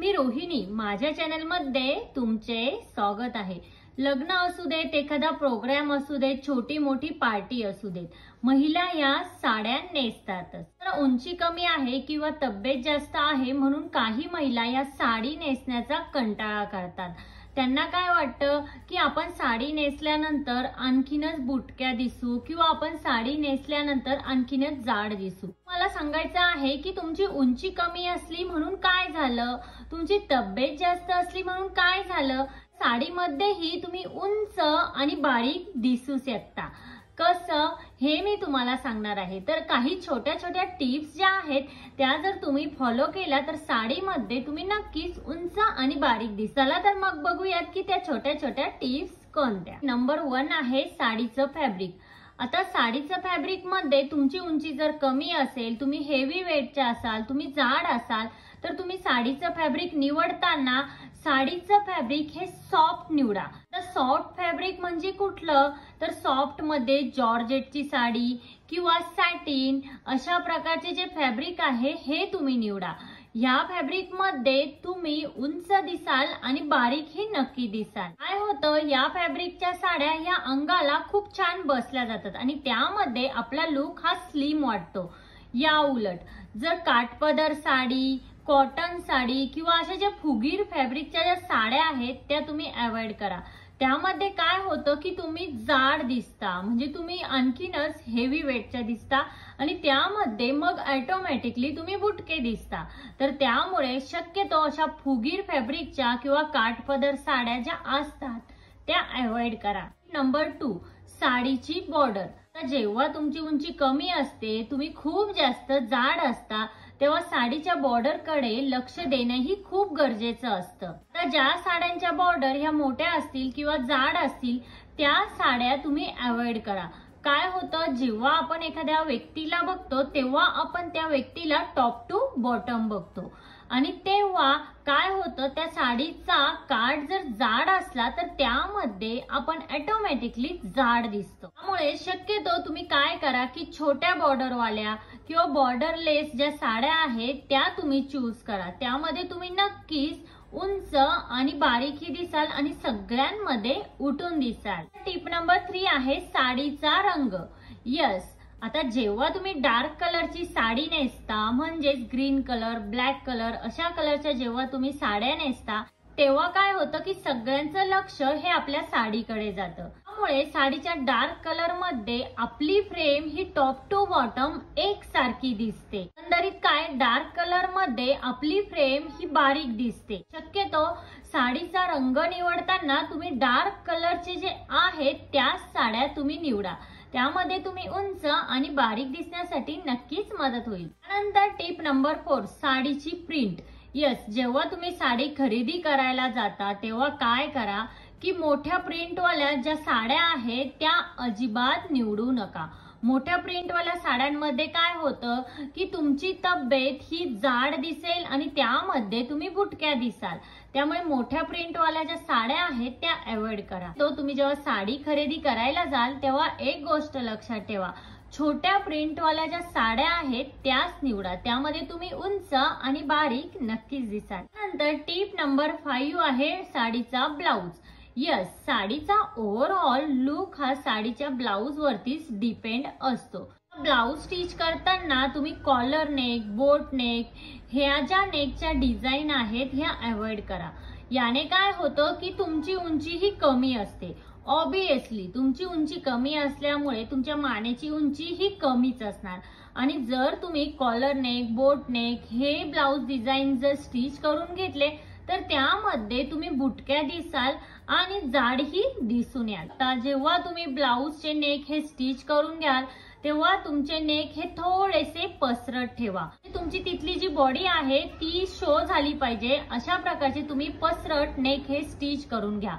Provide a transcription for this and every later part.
मी रोहिणी, माझ्या चॅनल मध्ये तुमचे स्वागत आहे। लग्न असू देत, एखादा प्रोग्राम असू देत, छोटी मोठी पार्टी असू देत, महिला या साड्या नेसतातच। तर उंची कमी आहे किंवा तब्येत जास्त आहे म्हणून काही महिला या साडी नेसण्याचा कंटाळा करतात। त्यांना काय वाटतं की आपण साडी नेसल्यानंतर आणखीनच बुटक्या दिसू किंवा आपण साडी नेसल्यानंतर आणखीनच जाड दिसू। मला सांगायचं आहे की तुमची उंची कमी असली म्हणून काय झालं, तुमची तब्येत जास्त असली म्हणून काय झालं, साडीमध्येही तुम्ही उंच आणि बारीक दिसू शकता। कसं हे मी तुम्हाला सांगणार आहे। तर काही छोट्या छोट्या टिप्स ज्या आहेत त्या जर तुम्ही फॉलो केल्या तर साडीमध्ये तुम्ही नक्कीच उंच आणि बारीक दिसाल। तर मग बघूयात की त्या छोट्या छोट्या टिप्स कोणत्या। नंबर 1 आहे साडीचं फॅब्रिक। आता साडीचं फॅब्रिक मध्ये तुमची उंची जर कमी असेल, तुम्ही हेवी वेटचे असाल, तुम्ही जाड असाल, तर तुम्ही साडीचं फॅब्रिक निवडताना साडीचं फॅब्रिक हे सॉफ्ट निवडा। तर सॉफ्ट फॅब्रिक म्हणजे कुठलं, तर सॉफ्ट मध्ये जॉर्जेटची साडी किंवा सॅटिन अशा प्रकारचे जे फॅब्रिक आहे हे तुम्ही निवडा। या फॅब्रिक मध्ये तुम्ही उंच दिसाल आणि बारीक ही नक्की दिसाल। काय होतं, या फॅब्रिकच्या साड्या या अंगाला खूप छान बसल्या जातात आणि त्यामध्ये आपला लुक हा स्लिम वाटतो। या उलट जर काठपदर साडी, कॉटन साडी किंवा अशा ज्या फुगीर फॅब्रिकच्या ज्या साड्या आहेत त्या तुम्ही अवॉइड करा। त्यामध्ये काय होतं की तुम्ही जाड दिसता, म्हणजे तुम्ही आणखीनच हेवी वेटच्या दिसता आणि त्यामध्ये मग ऑटोमॅटिकली तुम्ही बुटके दिसता। तर त्यामुळे शक्यतो अशा फुगीर फॅब्रिकच्या किंवा काठपदर साड्या ज्या असतात त्या अवॉइड करा। नंबर 2 साडीची बॉर्डर। जेव्हा तुमची उंची कमी असते, तुम्ही खूप जास्त जाड असता, तेव्हा साडीच्या बॉर्डर कडे लक्ष देणंही खूप गरजेचं असतं। तर ज्या साड्यांच्या बॉर्डर ह्या मोठ्या असतील किंवा जाड असतील त्या साड्या तुम्ही अवॉइड करा। काय होतं, जेव्हा आपण एखाद्या व्यक्तीला बघतो तेव्हा आपण त्या व्यक्तीला टॉप टू बॉटम बघतो आणि तेव्हा काय होतं, त्या साडीचा काठ जर जाड असला तर त्यामध्ये आपण ऑटोमॅटिकली जाड दिसतो। त्यामुळे शक्यतो तुम्ही काय करा की छोट्या बॉर्डरवाल्या किंवा बॉर्डरलेस ज्या साड्या आहेत त्या तुम्ही चूज करा। त्यामध्ये तुम्ही नक्कीच उंच आणि बारीकही दिसाल आणि सगळ्यांमध्ये उठून दिसाल। टिप नंबर 3 आहे साडीचा रंग। यस, आता जेव्हा तुम्ही डार्क कलरची साडी नेसता, म्हणजेच ग्रीन कलर, ब्लॅक कलर अशा कलरच्या जेव्हा तुम्ही साड्या नेसता तेव्हा काय होतं की सगळ्यांचं लक्ष हे आपल्या साडीकडे जातं। त्यामुळे साडीच्या डार्क कलर मध्ये आपली फ्रेम ही टॉप टू बॉटम एकसारखी दिसते। एकंदरीत काय, डार्क कलर मध्ये आपली फ्रेम ही बारीक दिसते। शक्यतो साडीचा रंग निवडताना तुम्ही डार्क कलरचे जे आहेत त्याच साड्या तुम्ही निवडा। त्यामध्ये तुम्ही उंच आणि बारीक दिसण्यासाठी नक्कीच मदत होईल। त्यानंतर टिप नंबर 4 साडीची प्रिंट। यस, जेव्हा तुम्ही साडी खरेदी करायला जाता तेव्हा काय करा की मोठ्या प्रिंटवाल्या ज्या साड्या आहेत त्या अजिबात निवडू नका। मोठ्या प्रिंटवाल्या साड्यांमध्ये काय होतं की तुमची तब्येत ही जाड दिसेल आणि त्यामध्ये तुम्ही बुटक्या दिसाल। त्यामुळे मोठ्या प्रिंटवाल्या ज्या साड्या आहेत त्या अवॉइड करा। तो तुम्ही जेव्हा साडी खरेदी करायला जाल तेव्हा एक गोष्ट लक्षात ठेवा, छोट्या प्रिंटवाल्या ज्या साड्या आहेत त्याच निवडा। त्यामध्ये तुम्ही उंच आणि बारीक नक्कीच दिसाल। नंतर टिप नंबर 5 आहे साडीचा ब्लाउज। यस, साडीचा ओव्हरऑल लुक हा साडीच्या ब्लाउज वरतीच डिपेंड असतो। ब्लाउज स्टिच करताना तुम्ही कॉलर नेक, बोट नेक ह्या ज्या नेकच्या डिझाईन आहेत ह्या अवॉइड करा। याने काय होतं की तुमची उंची ही कमी असते। ऑब्विसली तुमची उंची कमी असल्यामुळे तुमच्या मानेची उंची ही कमीच असणार आणि जर तुम्ही कॉलर नेक, बोट नेक हे ब्लाउज डिझाईन जर स्टिच करून घेतले तर त्यामध्ये तुम्ही बुटक्या दिसाल आणि जाडही दिसून याल। आता जेव्हा तुम्ही ब्लाउजचे नेक हे स्टिच करून घ्याल तेव्हा तुमचे नेक हे थोडेसे पसरट ठेवा। तुमची तिथली जी बॉडी आहे ती शो झाली पाहिजे अशा प्रकारचे तुम्ही पसरट नेक हे स्टिच करून घ्या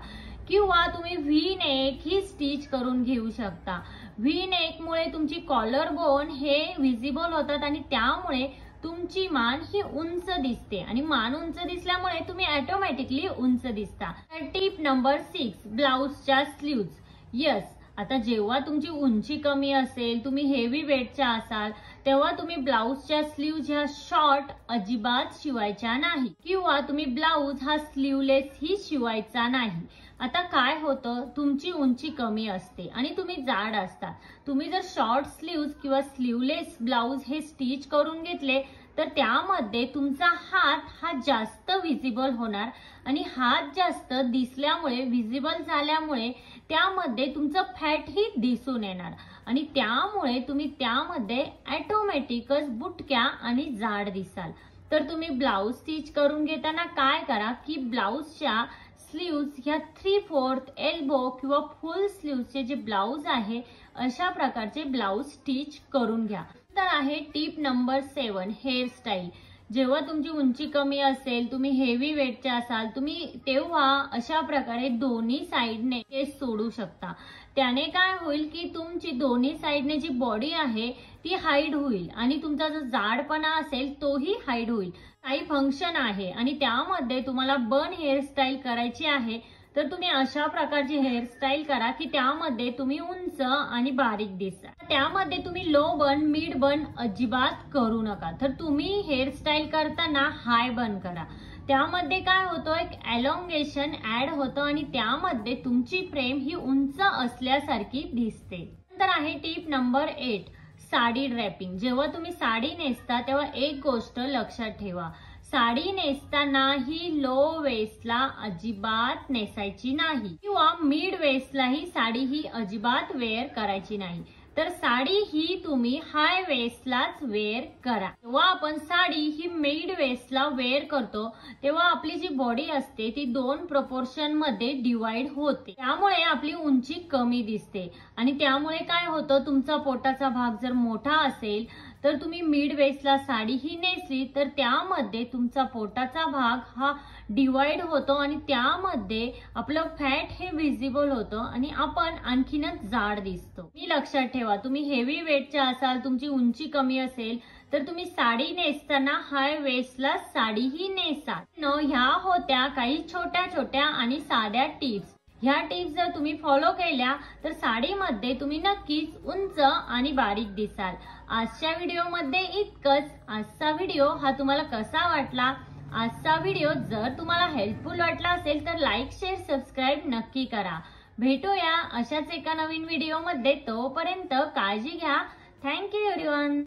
किंवा तुम्ही व्ही नेक ही स्टिच करून घेऊ शकता। व्ही नेक मुळे तुमची कॉलर बोन हे विजिबल होतात आणि त्यामुळे तुमची मान ही उंच दिसते आणि मान उंच दिसल्यामुळे तुम्ही ऑटोमॅटिकली उंच दिसता। टिप नंबर 6 ब्लाउजच्या स्लीव्ज। यस, आता जेव्हा तुमची उंची कमी असेल, तुम्ही हेवी वेटच्या असाल, तेव्हा तुम्ही ब्लाऊजच्या स्लीव्ज ह्या शॉर्ट अजिबात शिवायच्या नाही किंवा तुम्ही ब्लाऊज हा स्लीवलेस ही शिवायचा नाही। आता काय होतं, तुमची उंची कमी असते आणि तुम्ही जाड असता, तुम्ही जर शॉर्ट स्लीव्ज किंवा स्लीवलेस ब्लाऊज हे स्टिच करून घेतले तर त्यामध्ये तुमचा हात हा जास्त व्हिजिबल होणार आणि हात जास्त दिसल्यामुळे व्हिजिबल झाल्यामुळे त्यामध्ये तुमचं फॅट ही दिसून येणार आणि त्यामुळे तुम्ही त्यामध्ये ऑटोमॅटिकच बुटक्या आणि जाड दिसाल। तर तुम्ही ब्लाऊज स्टिच करून घेताना काय करा की ब्लाऊजच्या स्लीव्ज ह्या 3/4 एल्बो किंवा फुल स्लीव्जचे जे ब्लाऊज आहे अशा प्रकारचे ब्लाऊज स्टिच करून घ्या। तर आहे टिप नंबर 7 हेअरस्टाईल। जेव्हा तुमची उंची कमी असेल, तुम्ही हेवी वेटचे असाल, तुम्ही तेव्हा अशा प्रकारे दोन्ही साइडने केस सोडू शकता। त्याने काय होईल की तुमची दोन्ही साइडने जी बॉडी आहे ती हाईड होईल आणि तुमचा जो जाडपणा असेल तोही हाईड होईल। काही फंक्शन आहे आणि त्यामध्ये तुम्हाला बन हेअरस्टाईल करायची आहे तर तुम्ही अशा प्रकारची हेअरस्टाईल करा की त्यामध्ये तुम्ही उंच आणि बारीक दिसा। त्यामध्ये तुम्ही लो बन मिड बन अजिबात करू नका। तर तुम्ही हेअरस्टाईल करताना हाय बन करा, त्यामध्ये काय होतं एक एलोंगेशन ऍड होतं आणि त्यामध्ये तुमची फ्रेम ही उंच असल्यासारखी दिसते। नंतर आहे टिप नंबर 8 साडी ड्रॅपिंग। जेव्हा तुम्ही साडी नेसता तेव्हा एक गोष्ट लक्षात ठेवा, साडी नेसताना ही लो वेस्टला अजिबात नेसायची नाही किंवा मिड वेस्टला ही साडी ही अजिबात वेअर करायची नाही। तर साडी ही तुम्ही हाय वेस्टलाच वेअर करा। जेव्हा आपण साडी ही मिड वेस्टला वेअर करतो तेव्हा आपली जी बॉडी असते ती 2 प्रपोर्शन मध्ये डिवाइड होते, त्यामुळे आपली उंची कमी दिसते आणि त्यामुळे काय होतं, तुमचा पोटाचा भाग जर मोठा असेल तर तुम्ही मिड वेस्टला साडी ही नेसली तर त्यामध्ये तुमचा पोटाचा भाग हा डिवाइड होतो आणि त्यामध्ये आपलं फॅट हे व्हिजिबल होतं आणि आपण आणखीनच जाड दिसतो। मी लक्षात ठेवा, तुम्ही हेवी वेटच्या असाल, तुमची उंची कमी असेल तर तुम्ही साडी नेसताना हाय वेस्टला साडी ही नेसा। ह्या होत्या काही छोट्या छोट्या आणि साध्या टिप्स। ह्या टिप्स जर तुम्ही फॉलो केल्या तर साडीमध्ये तुम्ही नक्कीच उंच आणि बारीक दिसाल। आजच्या व्हिडिओमध्ये इतकंच। आजचा व्हिडिओ हा तुम्हाला कसा वाटला? आजचा व्हिडिओ जर तुम्हाला हेल्पफुल वाटला असेल तर लाईक शेअर सबस्क्राईब नक्की करा। भेटूया अशाच एका नवीन व्हिडिओमध्ये, तोपर्यंत काळजी घ्या। Thank you everyone.